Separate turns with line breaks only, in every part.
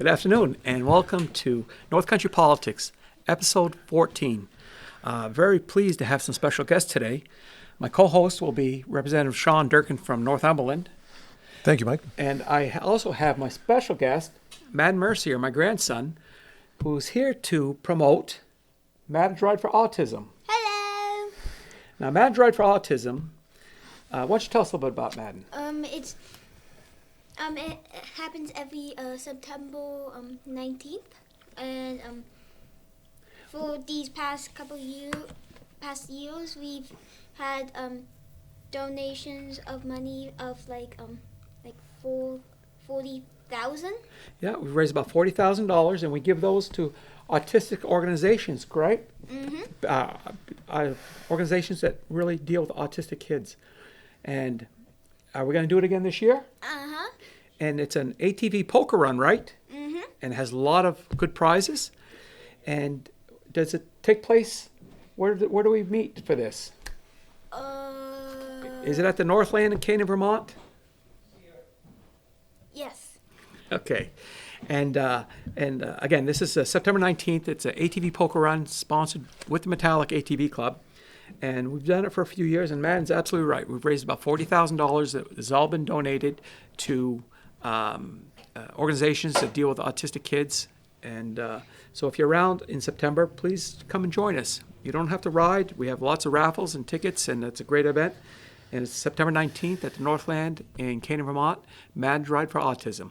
Good afternoon, and welcome to North Country Politics, episode 14. Very pleased to have some special guests today. My co-host will be Representative Sean Durkin from Northumberland.
Thank you, Mike.
And I also have my special guest, Madden Mercier, my grandson, who's here to promote Madden's Ride for Autism.
Hello.
Now, Madden's Ride for Autism, why don't you tell us a little bit about Madden?
It happens every September 19th, and for these past years, we've had donations of money of like 40,000.
Yeah, we've raised about $40,000, and we give those to autistic organizations, correct?
Mm-hmm.
Organizations that really deal with autistic kids. And are we going to do it again this year?
Uh-huh.
And it's an ATV poker run, right?
Mm-hmm.
And it has a lot of good prizes. And does it take place? Where do we meet for this? Is it at the Northland in Canaan, Vermont?
Yes.
Okay. And again, this is September 19th. It's an ATV poker run sponsored with the Metallic ATV Club. And we've done it for a few years, and Madden's absolutely right. We've raised about $40,000 that has all been donated to organizations that deal with autistic kids. And so if you're around in September, please come and join us. You don't have to ride. We have lots of raffles and tickets, and it's a great event. And it's September 19th at the Northland in Canaan, Vermont. Madden's Ride for Autism.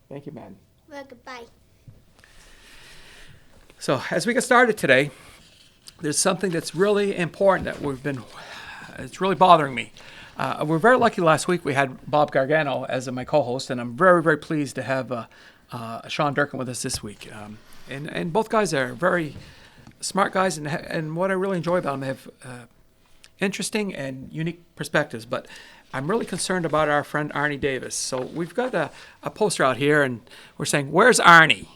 Thank you, Madden.
Well, goodbye.
So as we get started today, there's something that's really important that it's really bothering me. We're very lucky last week we had Bob Gargano as my co-host, and I'm very, very pleased to have Sean Durkin with us this week. And both guys are very smart guys, and what I really enjoy about them, they have interesting and unique perspectives. But I'm really concerned about our friend Arnie Davis. So we've got a poster out here, and we're saying, where's Arnie?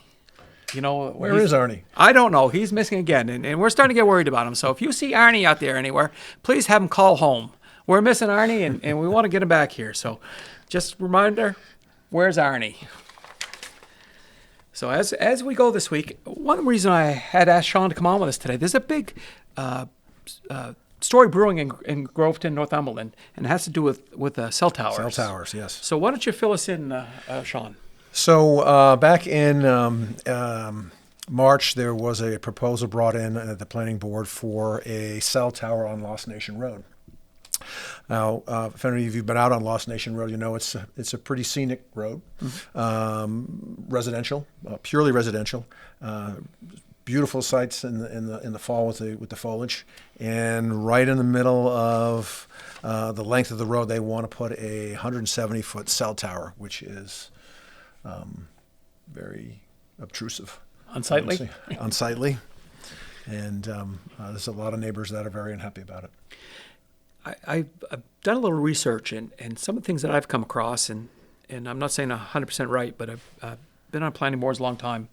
You know,
Where is Arnie?
I don't know. He's missing again, and we're starting to get worried about him. So if you see Arnie out there anywhere, please have him call home. We're missing Arnie, and we want to get him back here. So just reminder, where's Arnie? So as we go this week, one reason I had asked Sean to come on with us today, there's a big story brewing in Groveton, Northumberland, and it has to do with cell towers.
Cell towers, yes.
So why don't you fill us in, Sean?
So back in March, there was a proposal brought in at the planning board for a cell tower on Lost Nation Road. Now, if any of you've been out on Lost Nation Road, you know it's a pretty scenic road, residential, purely residential. Beautiful sights in the fall with the foliage, and right in the middle of the length of the road, they want to put a 170-foot cell tower, which is very obtrusive,
Unsightly.
unsightly, and there's a lot of neighbors that are very unhappy about it.
I've done a little research, and some of the things that I've come across, and I'm not saying 100% right, but I've been on planning boards a long time,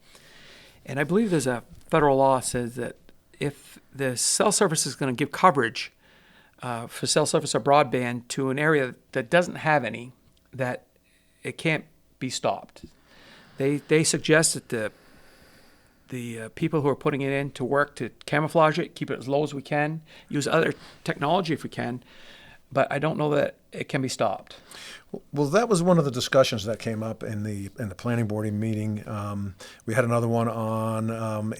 and I believe there's a federal law says that if the cell service is going to give coverage for cell service or broadband to an area that doesn't have any, that it can't be stopped. They suggest that the people who are putting it in to work to camouflage it, keep it as low as we can, use other technology if we can, but I don't know that it can be stopped.
Well, that was one of the discussions that came up in the planning board meeting. We had another one on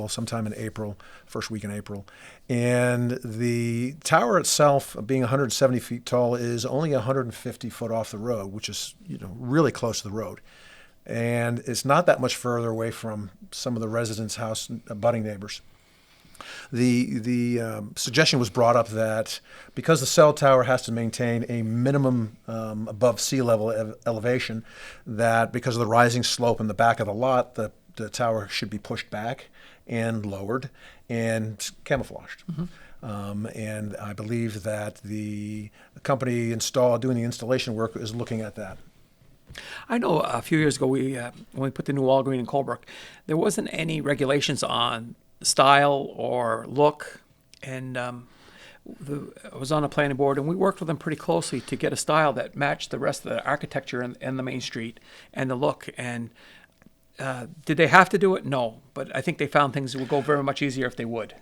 sometime in April, first week in April, and the tower itself, being 170 feet tall, is only 150 foot off the road, which is really close to the road. And it's not that much further away from some of the residents' house abutting neighbors. The suggestion was brought up that because the cell tower has to maintain a minimum above sea level elevation, that because of the rising slope in the back of the lot, the tower should be pushed back and lowered and camouflaged. Mm-hmm. And I believe that the company doing the installation work is looking at that.
I know a few years ago, when we put the new Walgreen in Colebrook, there wasn't any regulations on style or look, and I was on the planning board, and we worked with them pretty closely to get a style that matched the rest of the architecture and the main street and the look. And Did they have to do it? No, but I think they found things would go very much easier if they would.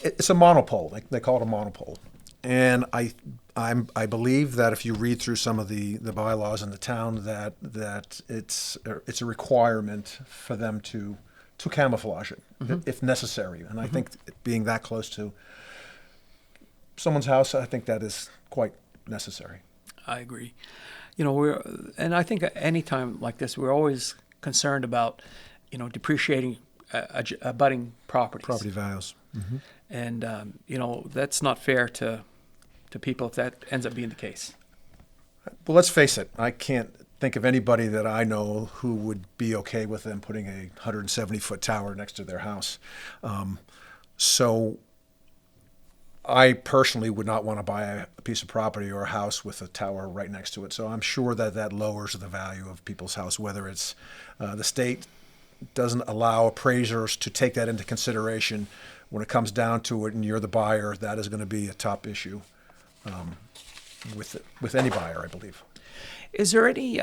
It's a monopole. They call it a monopole, and I believe that if you read through some of the bylaws in the town, that it's a requirement for them to camouflage it if necessary. And I think being that close to someone's house, I think that is quite necessary.
I agree. You know, and I think at any time like this, we're always concerned about, you know, depreciating abutting properties.
Property values.
And, you know, that's not fair to people if that ends up being the case.
Well, let's face it. I can't think of anybody that I know who would be okay with them putting a 170-foot tower next to their house. So I personally would not want to buy a piece of property or a house with a tower right next to it. So I'm sure that lowers the value of people's house, whether it's the state doesn't allow appraisers to take that into consideration when it comes down to it and you're the buyer. That is going to be a top issue with any buyer, I believe.
Is there any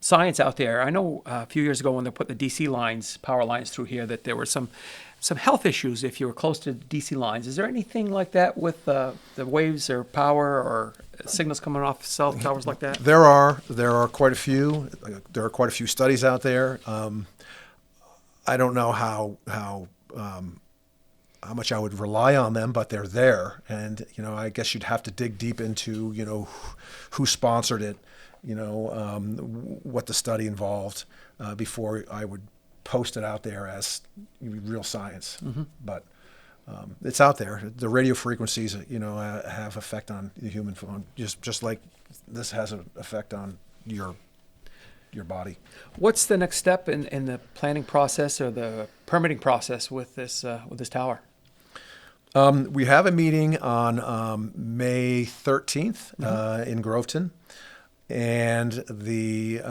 science out there? I know a few years ago when they put the DC lines, power lines through here, that there were some health issues if you were close to DC lines. Is there anything like that with the waves or power or signals coming off cell towers like that?
There are quite a few. There are quite a few studies out there. I don't know how much I would rely on them, but they're there. And, you know, I guess you'd have to dig deep into, you know, who sponsored it, you know, what the study involved before I would post it out there as real science. But it's out there. The radio frequencies, you know, have effect on the human phone, just like this has an effect on your body.
What's the next step in the planning process or the permitting process with this tower?
We have a meeting on May 13th in Groveton, and the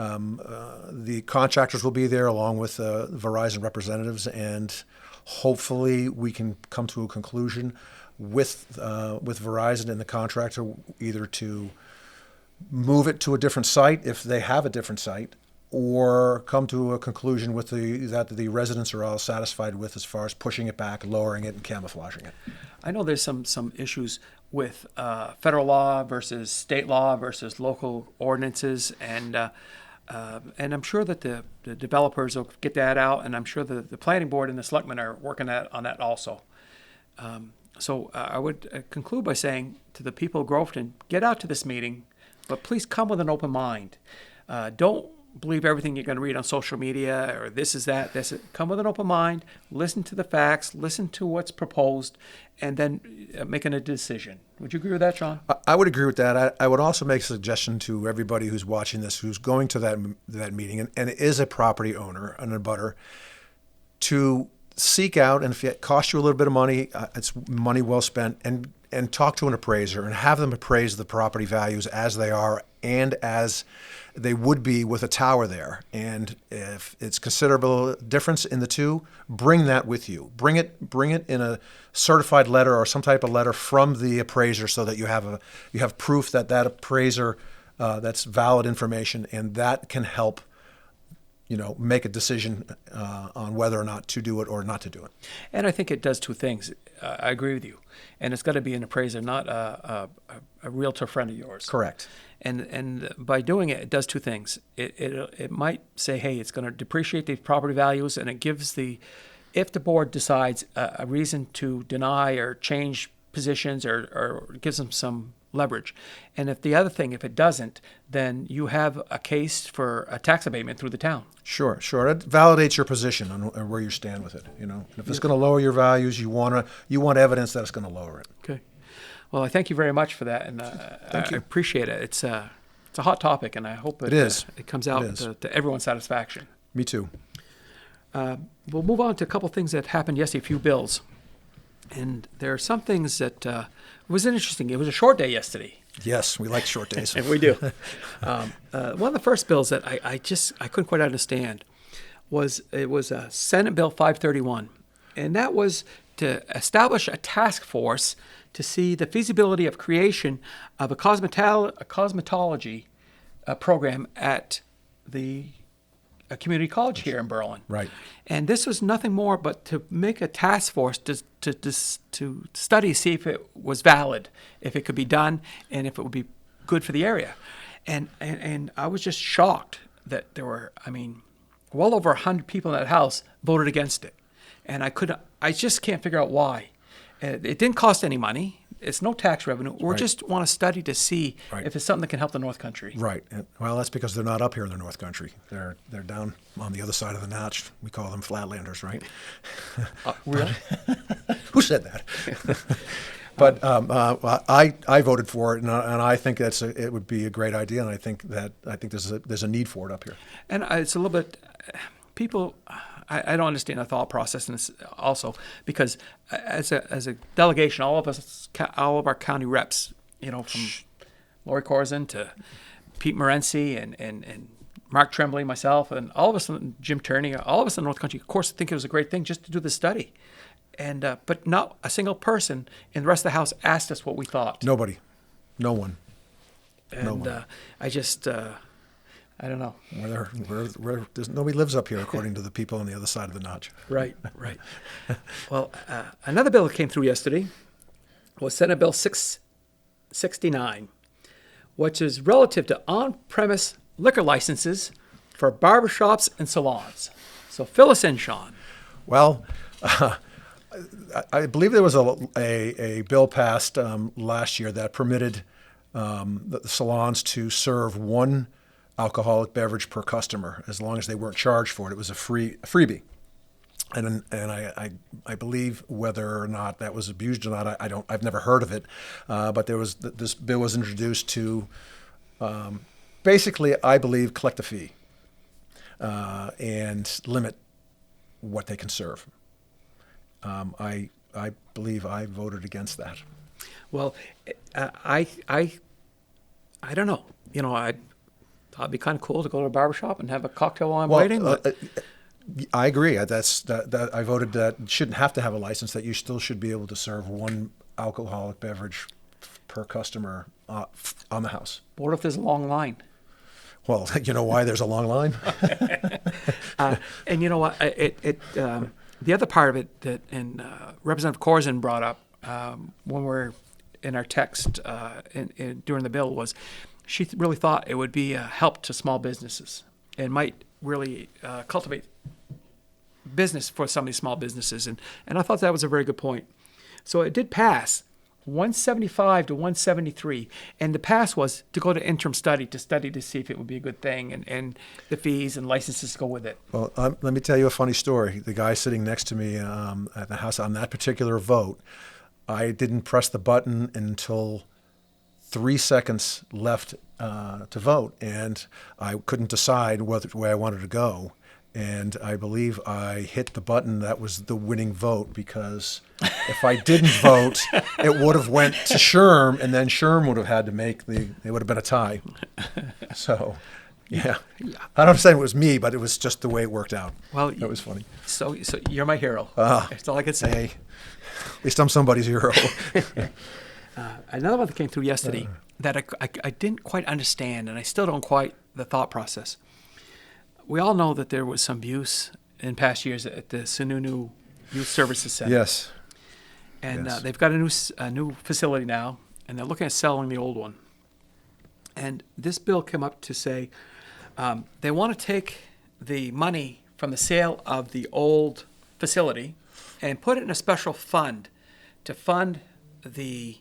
contractors will be there along with Verizon representatives, and hopefully we can come to a conclusion with Verizon and the contractor either to move it to a different site if they have a different site, or come to a conclusion with that the residents are all satisfied with as far as pushing it back, lowering it, and camouflaging it.
I know there's some issues with federal law versus state law versus local ordinances, and I'm sure that the developers will get that out, and I'm sure the planning board and the selectmen are working on that also. So I would conclude by saying to the people of Groveton, get out to this meeting, but please come with an open mind. Don't believe everything you're going to read on social media or this is that. Come with an open mind, listen to the facts, listen to what's proposed, and then making a decision. Would you agree with that, John?
I would agree with that. I would also make a suggestion to everybody who's watching this, who's going to that meeting and is a property owner, an abutter, to seek out, and if it costs you a little bit of money, it's money well spent, and talk to an appraiser and have them appraise the property values as they are and as they would be with a tower there. And if it's considerable difference in the two, bring that with you. Bring it in a certified letter or some type of letter from the appraiser so that you have proof that appraiser, that's valid information, and that can help, you know, make a decision on whether or not to do it or not to do it.
And I think it does two things. I agree with you. And it's got to be an appraiser, not a realtor friend of yours.
Correct.
And by doing it, it does two things. It might say, hey, it's going to depreciate the property values, and it gives if the board decides a reason to deny or change positions or gives them some leverage. And if it doesn't, then you have a case for a tax abatement through the town.
Sure. It validates your position on where you stand with it. You know, and if it's going to lower your values, you want evidence that it's going to lower it.
Okay. Well, I thank you very much for that, and
Thank you.
I appreciate it. It's a hot topic, and I hope
it is.
It comes out to everyone's satisfaction.
Me too.
We'll move on to a couple things that happened yesterday, a few bills. And there are some things that was interesting. It was a short day yesterday.
Yes, we like short days.
And we do. One of the first bills that I couldn't quite understand was Senate Bill 531. And that was to establish a task force to see the feasibility of creation of a cosmetology program at the a community college here in Berlin.
Right.
And this was nothing more but to make a task force to study, see if it was valid, if it could be done, and if it would be good for the area. And I was just shocked that there were, well over 100 people in that house voted against it. And I just can't figure out why. It didn't cost any money. It's no tax revenue. We
Right.
just want to study to see
Right.
if it's something that can help the North Country.
Right. Well, that's because they're not up here in the North Country. They're down on the other side of the notch. We call them flatlanders, right?
Really?
Who said that? But I voted for it, and I think it would be a great idea, and I think there's a need for it up here.
And it's a little bit, people, I don't understand the thought process in this also, because as a delegation, all of our county reps, from Lori Corzin to Pete Morency and Mark Tremblay, myself, and all of us, Jim Turney, all of us in the North Country, of course, think it was a great thing just to do the study. And but not a single person in the rest of the house asked us what we thought.
Nobody. No one.
And
no one.
I just, I don't know.
Nobody lives up here, according to the people on the other side of the notch.
Right. Well, another bill that came through yesterday was Senate Bill 669, which is relative to on-premise liquor licenses for barbershops and salons. So fill us in, Sean.
Well, I believe there was a bill passed last year that permitted the salons to serve one alcoholic beverage per customer as long as they weren't charged for it. It was a freebie. And I believe whether or not that was abused or not, I've never heard of it. But this bill was introduced to basically, I believe, collect a fee and limit what they can serve. I believe I voted against that.
Well, I don't know. I thought it'd be kind of cool to go to a barbershop and have a cocktail while I'm waiting.
I agree. I voted that you shouldn't have to have a license, that you still should be able to serve one alcoholic beverage per customer on the house.
But what if there's a long line?
Well, you know why there's a long line?
And you know what? The other part of it that Representative Corzin brought up when we're in our text during the bill was she really thought it would be a help to small businesses and might really cultivate business for some of these small businesses. And I thought that was a very good point. So it did pass 175 to 173. And the pass was to go to interim study to see if it would be a good thing and the fees and licenses go with it.
Well, let me tell you a funny story. The guy sitting next to me at the house on that particular vote, I didn't press the button until 3 seconds left to vote, and I couldn't decide which way I wanted to go. And I believe I hit the button that was the winning vote, because if I didn't vote, it would have went to Sherm, and then Sherm would have had to it would have been a tie. So, yeah. I don't say it was me, but it was just the way it worked out.
Well,
it was funny.
So you're my hero. That's all I can say.
Hey, at least I'm somebody's hero.
Another one that came through yesterday that I didn't quite understand, and I still don't quite the thought process. We all know that there was some abuse in past years at the Sununu Youth Services Center.
Yes.
And
Yes.
they've got a new facility now, and they're looking at selling the old one. And this bill came up to say they want to take the money from the sale of the old facility and put it in a special fund to fund the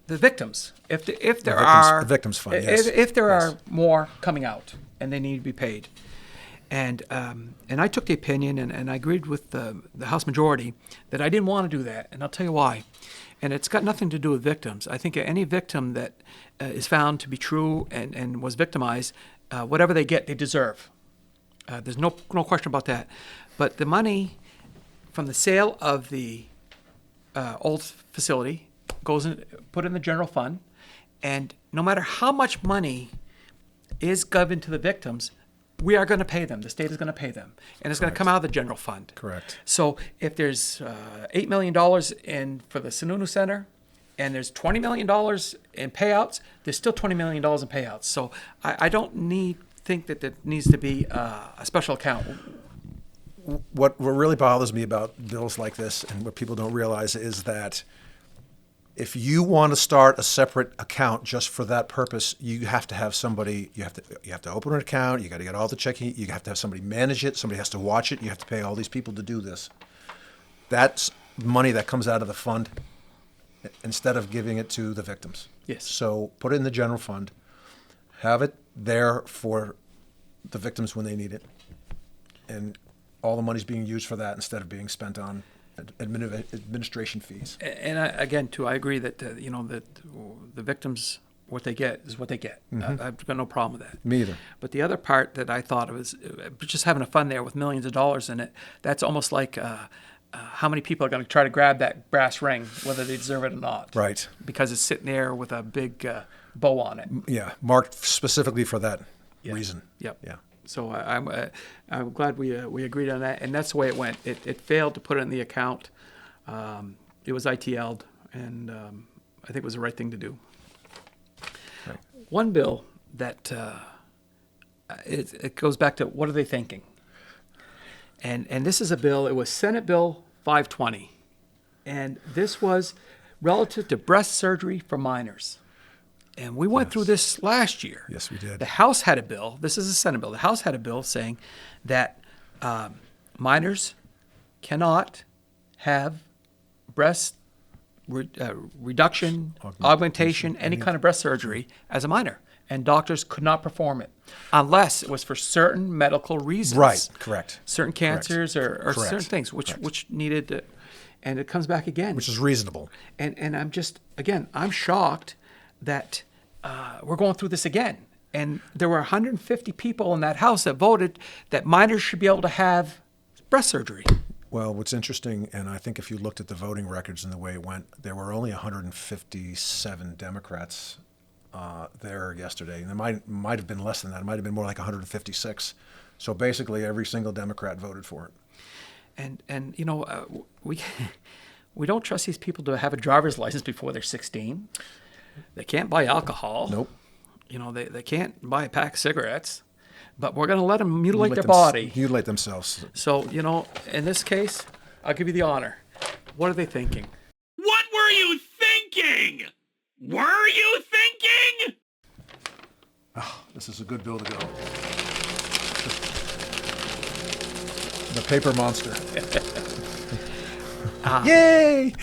victims. If there are
the victims fund, yes.
if there
Yes.
are more coming out and they need to be paid. And I took the opinion, and I agreed with the House majority that I didn't want to do that, and I'll tell you why. And it's got nothing to do with victims. I think any victim that is found to be true and was victimized, whatever they get, they deserve. There's no question about that. But the money from the sale of the old facility goes put in the general fund, and no matter how much money is given to the victims, we are going to pay them. The state is going to pay them, and it's going to come out of the general fund.
Correct.
So if there's $8 million in for the Sununu Center, and there's $20 million in payouts, there's still $20 million in payouts. So I don't think that there needs to be a special account.
What really bothers me about bills like this, and what people don't realize, is that if you want to start a separate account just for that purpose, you have to have somebody. You have to open an account. You got to get all the checking. You have to have somebody manage it. Somebody has to watch it. You have to pay all these people to do this. That's money that comes out of the fund instead of giving it to the victims.
Yes.
So put it in the general fund. Have it there for the victims when they need it, and all the money's being used for that instead of being spent on administration fees.
And again, too, I agree that that the victims, what they get is what they get. I've got no problem with that.
Me either.
But the other part that I thought of is just having a fund there with millions of dollars in it. That's almost like how many people are going to try to grab that brass ring, whether they deserve it or not.
Right.
Because it's sitting there with a big bow on it.
Yeah, marked specifically for that
Yeah.
reason.
Yep.
Yeah.
So I'm glad we agreed on that, and that's the way it went. It failed to put it in the account. It was ITL'd, and I think it was the right thing to do.
Right.
One bill that it goes back to what are they thinking? And this is a bill. It was Senate Bill 520, and this was relative to breast surgery for minors. And we went through this last year.
Yes, we did.
The House had a bill. This is a Senate bill. The House had a bill saying that minors cannot have breast reduction, augmentation, any kind of breast surgery as a minor. And doctors could not perform it unless it was for certain medical reasons.
Right. Correct.
Certain cancers or
Correct.
certain things which needed, and it comes back again.
Which is reasonable.
And I'm just, again, I'm shocked that we're going through this again. And there were 150 people in that House that voted that minors should be able to have breast surgery.
Well, what's interesting, and I think if you looked at the voting records and the way it went, there were only 157 Democrats there yesterday. And there might have been less than that. It might have been more like 156. So basically, every single Democrat voted for it.
And we don't trust these people to have a driver's license before they're 16. They can't buy alcohol.
Nope.
They can't buy a pack of cigarettes. But we're going to let them mutilate their body.
Mutilate themselves.
So, in this case, I'll give you the honor. What are they thinking?
What were you thinking? Were you thinking?
Oh, this is a good bill to go. The paper monster. Yay!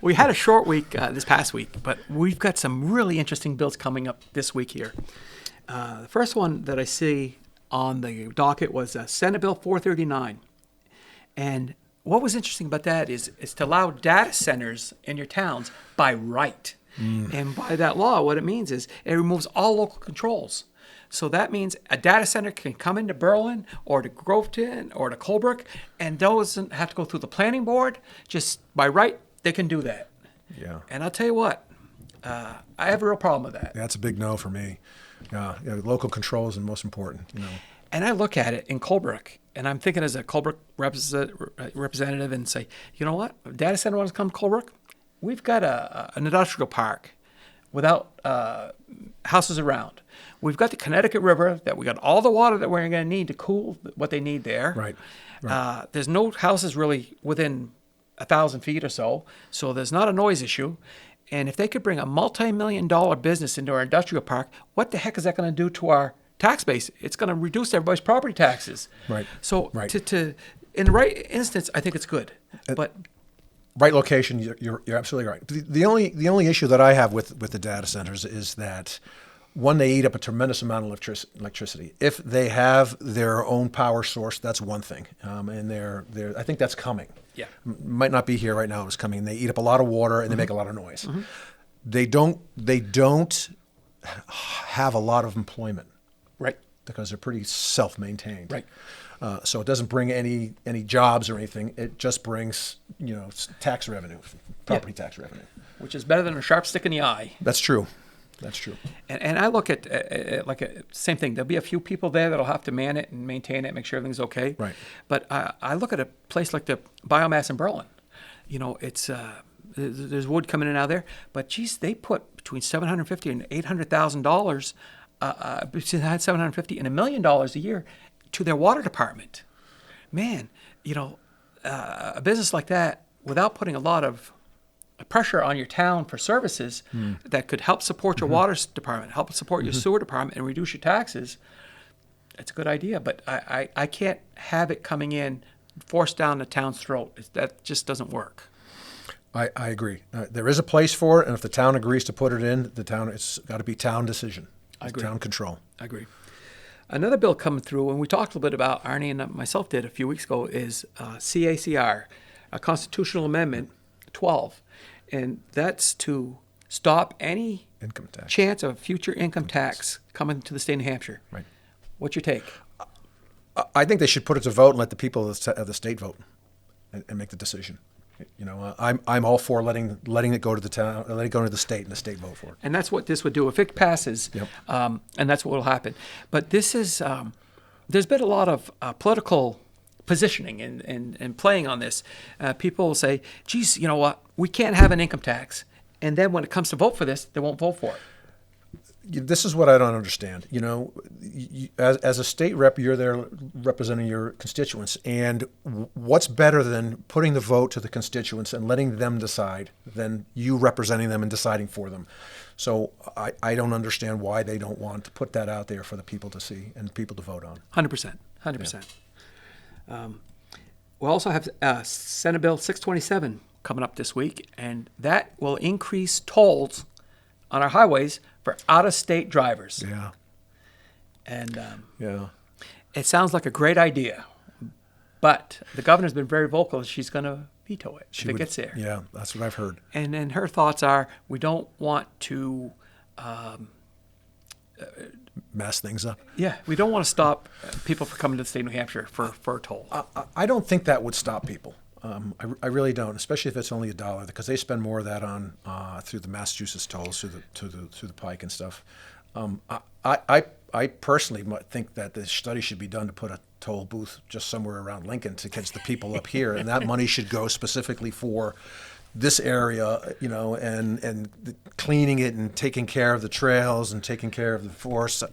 We had a short week this past week, but we've got some really interesting bills coming up this week here. The first one that I see on the docket was Senate Bill 439. And what was interesting about that is to allow data centers in your towns by right. And by that law, what it means is it removes all local controls. So that means a data center can come into Berlin or to Groveton or to Colebrook and doesn't have to go through the planning board. Just by right, they can do that.
Yeah.
And I'll tell you what, I have a real problem with that.
That's a big no for me. Yeah, local control is the most important.
And I look at it in Colebrook, and I'm thinking as a Colebrook representative and say, you know what? If data center wants to come to Colebrook, we've got an industrial park without houses around. We've got the Connecticut River that we got all the water that we're going to need to cool what they need there.
Right.
There's no houses really within 1,000 feet or so there's not a noise issue. And if they could bring a multi-million-dollar business into our industrial park, what the heck is that going to do to our tax base? It's going to reduce everybody's property taxes.
Right.
So
Right.
In the right instance, I think it's good. But
Right location, you're absolutely right. The only issue that I have with the data centers is that, one, they eat up a tremendous amount of electricity. If they have their own power source, that's one thing, and I think that's coming.
Yeah.
Might not be here right now. It's coming. They eat up a lot of water and they make a lot of noise. They don't have a lot of employment.
right.
Because they're pretty self-maintained.
Right.
So it doesn't bring any jobs or anything. It just brings tax revenue, property tax revenue.
Which is better than a sharp stick in the eye.
That's true. That's true.
And I look at same thing. There'll be a few people there that'll have to man it and maintain it, make sure everything's okay.
Right.
But I look at a place like the biomass in Berlin. It's there's wood coming in and out of there. But geez, they put between $750,000 and $800,000 between $750 and $1 million a year to their water department. Man, a business like that, without putting a lot of pressure on your town for services that could help support your water department, help support your sewer department, and reduce your taxes, it's a good idea. But I can't have it coming in forced down the town's throat. That just doesn't work.
I agree. There is a place for it, and if the town agrees to put it in, it's got to be town decision.
I agree.
Town control.
I agree. Another bill coming through, and we talked a little bit about, Arnie and myself did a few weeks ago, is CACR, a Constitutional Amendment 12. And that's to stop any
Income tax.
chance of future income tax coming to the state of New Hampshire.
Right.
What's your take?
I think they should put it to vote and let the people of the state vote and make the decision. I'm all for letting it go to the town, let it go to the state, and the state vote for it.
And that's what this would do if it passes.
Yep.
And that's what will happen. But this is, there's been a lot of political positioning and playing on this. People will say, geez, you know what? We can't have an income tax. And then when it comes to vote for this, they won't vote for it.
This is what I don't understand. As a state rep, you're there representing your constituents, and what's better than putting the vote to the constituents and letting them decide than you representing them and deciding for them? So I don't understand why they don't want to put that out there for the people to see and people to vote on.
100%. 100%. We also have Senate Bill 627 coming up this week, and that will increase tolls on our highways for out-of-state drivers.
Yeah.
And
Yeah.
it sounds like a great idea, but the governor's been very vocal. She's going to veto it if it gets there.
Yeah, that's what I've heard.
And then her thoughts are, we don't want to,
Mess things up.
we don't want to stop people from coming to the state of New Hampshire for a toll.
I don't think that would stop people. I really don't, especially if it's only $1, because they spend more of that on through the Massachusetts tolls, through the Pike and stuff. I personally think that the study should be done to put a toll booth just somewhere around Lincoln to catch the people up here, and that money should go specifically for this area, and cleaning it and taking care of the trails and taking care of the forests.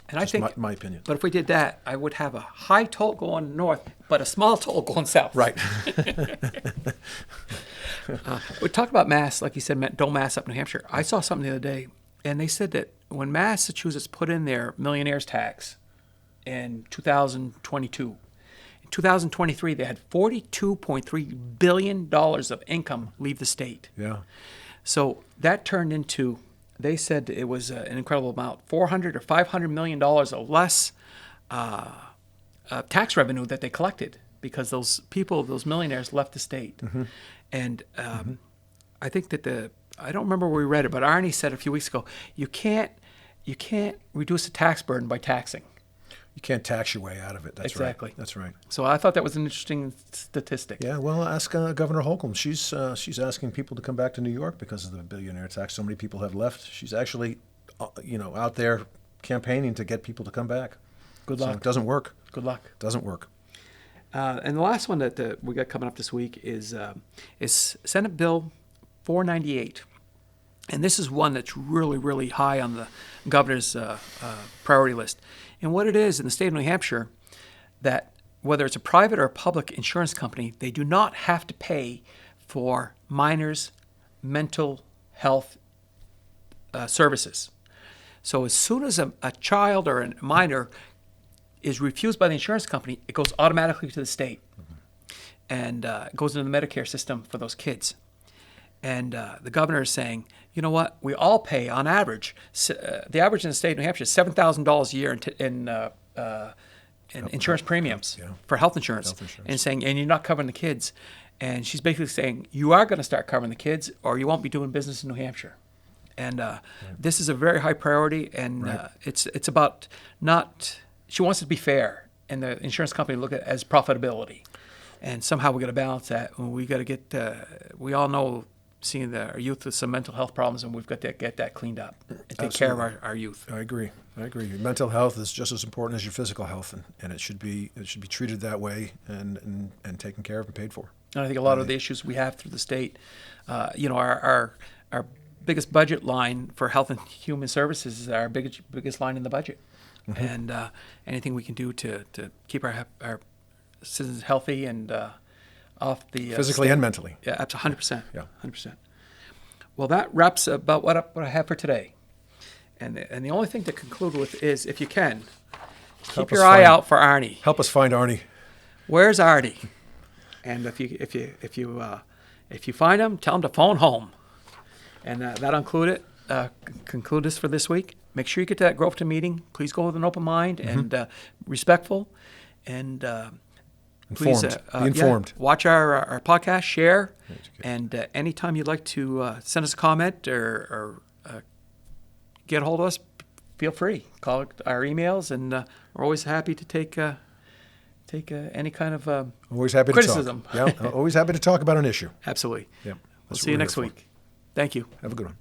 And I think,
my opinion.
But if we did that, I would have a high toll going north, but a small toll going south.
Right.
We talked about Mass, like you said, don't mass up New Hampshire. I saw something the other day, and they said that when Massachusetts put in their millionaire's tax in 2022, in 2023 they had $42.3 billion of income leave the state.
Yeah.
So that turned into, they said it was an incredible amount, $400 or $500 million of less tax revenue that they collected because those people, those millionaires, left the state.
Mm-hmm.
And I think that I don't remember where we read it, but Arnie said a few weeks ago, you can't reduce the tax burden by taxing.
You can't tax your way out of it. That's
Exactly.
right. That's right.
So I thought that was an interesting statistic.
Yeah, well, ask Governor Holcomb. She's asking people to come back to New York because of the billionaire tax. So many people have left. She's actually, out there campaigning to get people to come back.
Good
So
luck.
it doesn't work.
Good luck.
Doesn't work.
And the last one that we got coming up this week is Senate Bill 498. And this is one that's really, really high on the governor's priority list. And what it is in the state of New Hampshire, that whether it's a private or a public insurance company, they do not have to pay for minors' mental health services. So as soon as a child or a minor is refused by the insurance company, it goes automatically to the state. And it goes into the Medicare system for those kids. And the governor is saying, you know what? We all pay on average. The average in the state of New Hampshire is $7,000 a year in insurance premiums for health insurance. And saying, and you're not covering the kids. And she's basically saying, you are going to start covering the kids, or you won't be doing business in New Hampshire. And this is a very high priority, and it's about not. She wants it to be fair, and the insurance company look at it as profitability. And somehow we got to balance that. We got to get. We all know seeing our youth with some mental health problems, and we've got to get that cleaned up and take care of our youth.
I agree. Your mental health is just as important as your physical health, and it should be treated that way and taken care of and paid for.
And I think a lot of the issues we have through the state, our biggest budget line for health and human services is our biggest line in the budget. And anything we can do to keep our citizens healthy and off the
Physically and mentally.
yeah, absolutely, 100%.
Yeah.
100%. Well, that wraps about what I have for today. And the only thing to conclude with is, if you can, keep
Help
your
us
eye
find-
out for Arnie.
Help us find Arnie.
Where's Arnie? And if you find him, tell him to phone home. And that'll conclude this for this week. Make sure you get to that Groveton meeting. Please go with an open mind and respectful, and please
Informed. Be informed.
watch our podcast, share, and anytime you'd like to send us a comment or get a hold of us, feel free. Call our emails, and we're always happy to take any kind of
Always happy
criticism.
to talk. Yeah, always happy to talk about an issue.
Absolutely.
Yep.
We'll
That's
see you
what we're
next
here for.
week. Thank you.
Have a good one.